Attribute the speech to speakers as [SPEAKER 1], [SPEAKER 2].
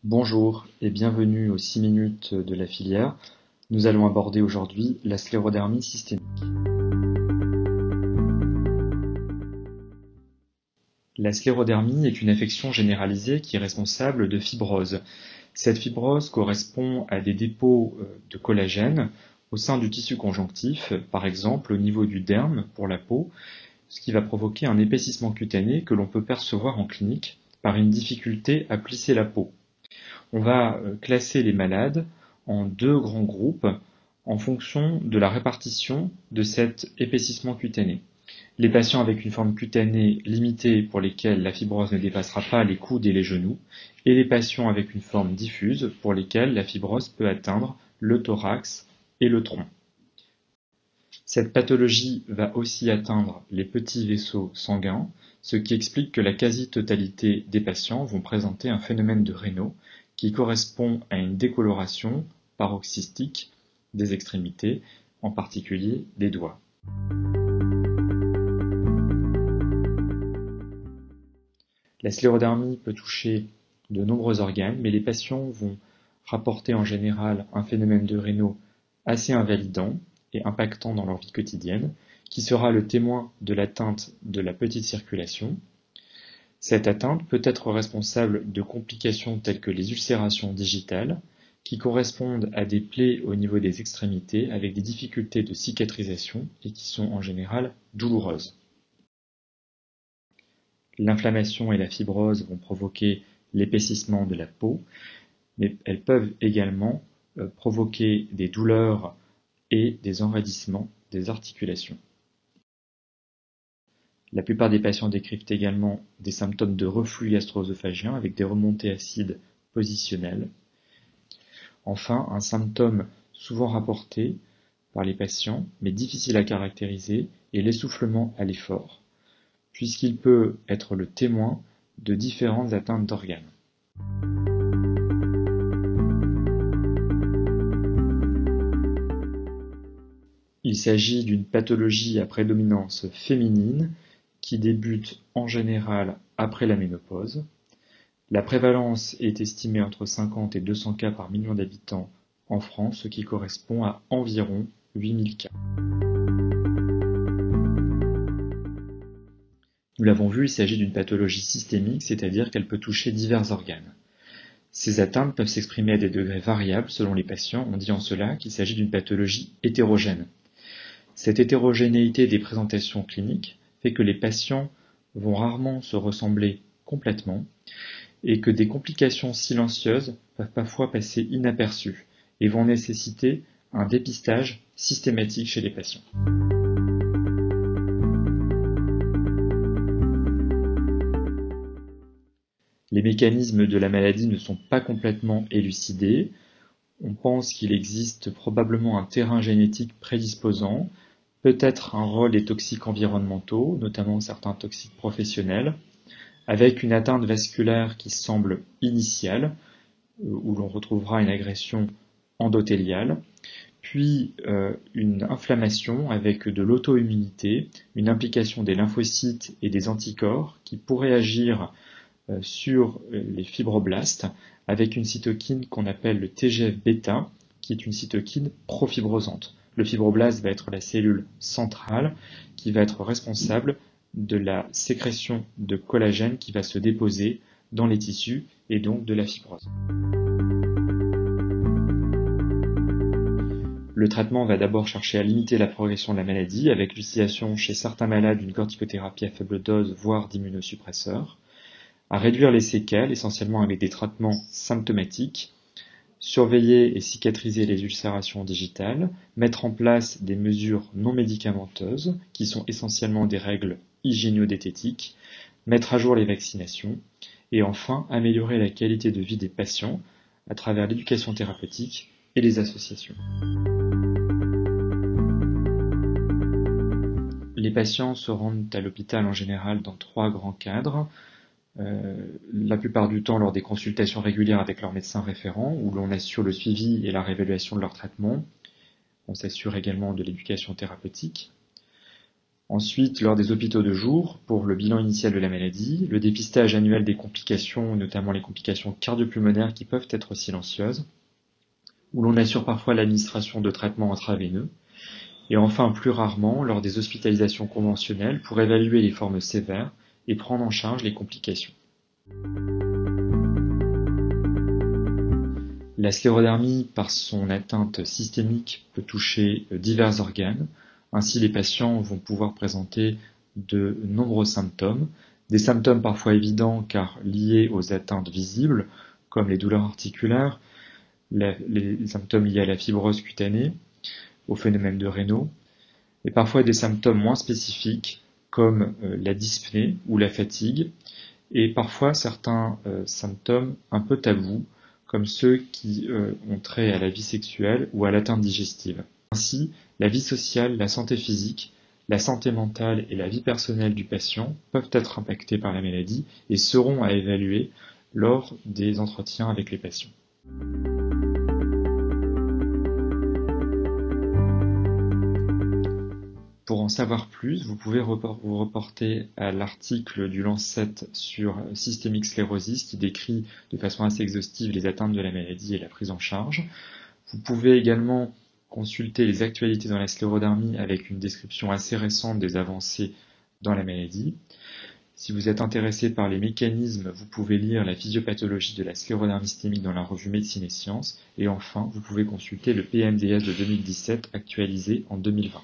[SPEAKER 1] Bonjour et bienvenue aux 6 minutes de la filière. Nous allons aborder aujourd'hui la sclérodermie systémique. La sclérodermie est une affection généralisée qui est responsable de fibrose. Cette fibrose correspond à des dépôts de collagène au sein du tissu conjonctif, par exemple au niveau du derme pour la peau, ce qui va provoquer un épaississement cutané que l'on peut percevoir en clinique par une difficulté à plisser la peau. On va classer les malades en deux grands groupes en fonction de la répartition de cet épaississement cutané. Les patients avec une forme cutanée limitée pour lesquels la fibrose ne dépassera pas les coudes et les genoux, et les patients avec une forme diffuse pour lesquels la fibrose peut atteindre le thorax et le tronc. Cette pathologie va aussi atteindre les petits vaisseaux sanguins, ce qui explique que la quasi-totalité des patients vont présenter un phénomène de Raynaud qui correspond à une décoloration paroxystique des extrémités, en particulier des doigts. La sclérodermie peut toucher de nombreux organes, mais les patients vont rapporter en général un phénomène de Raynaud assez invalidant et impactant dans leur vie quotidienne, qui sera le témoin de l'atteinte de la petite circulation. Cette atteinte peut être responsable de complications telles que les ulcérations digitales, qui correspondent à des plaies au niveau des extrémités avec des difficultés de cicatrisation et qui sont en général douloureuses. L'inflammation et la fibrose vont provoquer l'épaississement de la peau, mais elles peuvent également provoquer des douleurs et des enraidissements des articulations. La plupart des patients décrivent également des symptômes de reflux gastro-œsophagien avec des remontées acides positionnelles. Enfin, un symptôme souvent rapporté par les patients, mais difficile à caractériser, est l'essoufflement à l'effort, puisqu'il peut être le témoin de différentes atteintes d'organes. Il s'agit d'une pathologie à prédominance féminine qui débute en général après la ménopause. La prévalence est estimée entre 50 et 200 cas par million d'habitants en France, ce qui correspond à environ 8000 cas. Nous l'avons vu, il s'agit d'une pathologie systémique, c'est-à-dire qu'elle peut toucher divers organes. Ces atteintes peuvent s'exprimer à des degrés variables selon les patients. On dit en cela qu'il s'agit d'une pathologie hétérogène. Cette hétérogénéité des présentations cliniques fait que les patients vont rarement se ressembler complètement et que des complications silencieuses peuvent parfois passer inaperçues et vont nécessiter un dépistage systématique chez les patients. Les mécanismes de la maladie ne sont pas complètement élucidés. On pense qu'il existe probablement un terrain génétique prédisposant, peut-être un rôle des toxiques environnementaux, notamment certains toxiques professionnels, avec une atteinte vasculaire qui semble initiale, où l'on retrouvera une agression endothéliale, puis une inflammation avec de l'auto-immunité, une implication des lymphocytes et des anticorps qui pourraient agir sur les fibroblastes avec une cytokine qu'on appelle le TGF-bêta, qui est une cytokine profibrosante. Le fibroblast va être la cellule centrale qui va être responsable de la sécrétion de collagène qui va se déposer dans les tissus et donc de la fibrose. Le traitement va d'abord chercher à limiter la progression de la maladie avec l'utilisation chez certains malades d'une corticothérapie à faible dose, voire d'immunosuppresseurs, à réduire les séquelles, essentiellement avec des traitements symptomatiques, surveiller et cicatriser les ulcérations digitales, mettre en place des mesures non médicamenteuses, qui sont essentiellement des règles hygiéno-diététiques, mettre à jour les vaccinations, et enfin améliorer la qualité de vie des patients à travers l'éducation thérapeutique et les associations. Les patients se rendent à l'hôpital en général dans 3 grands cadres. La plupart du temps lors des consultations régulières avec leur médecin référent, où l'on assure le suivi et la réévaluation de leur traitement. On s'assure également de l'éducation thérapeutique. Ensuite, lors des hôpitaux de jour, pour le bilan initial de la maladie, le dépistage annuel des complications, notamment les complications cardiopulmonaires qui peuvent être silencieuses, où l'on assure parfois l'administration de traitements intraveineux, et enfin plus rarement lors des hospitalisations conventionnelles pour évaluer les formes sévères et prendre en charge les complications. La sclérodermie, par son atteinte systémique, peut toucher divers organes. Ainsi, les patients vont pouvoir présenter de nombreux symptômes, des symptômes parfois évidents car liés aux atteintes visibles, comme les douleurs articulaires, les symptômes liés à la fibrose cutanée, au phénomène de Raynaud, et parfois des symptômes moins spécifiques, comme la dyspnée ou la fatigue, et parfois certains symptômes un peu tabous, comme ceux qui ont trait à la vie sexuelle ou à l'atteinte digestive. Ainsi, la vie sociale, la santé physique, la santé mentale et la vie personnelle du patient peuvent être impactées par la maladie et seront à évaluer lors des entretiens avec les patients. Pour en savoir plus, vous pouvez vous reporter à l'article du Lancet sur systémique sclérosis qui décrit de façon assez exhaustive les atteintes de la maladie et la prise en charge. Vous pouvez également consulter les actualités dans la sclérodermie avec une description assez récente des avancées dans la maladie. Si vous êtes intéressé par les mécanismes, vous pouvez lire la physiopathologie de la sclérodermie systémique dans la revue Médecine et Sciences. Et enfin, vous pouvez consulter le PMDS de 2017 actualisé en 2020.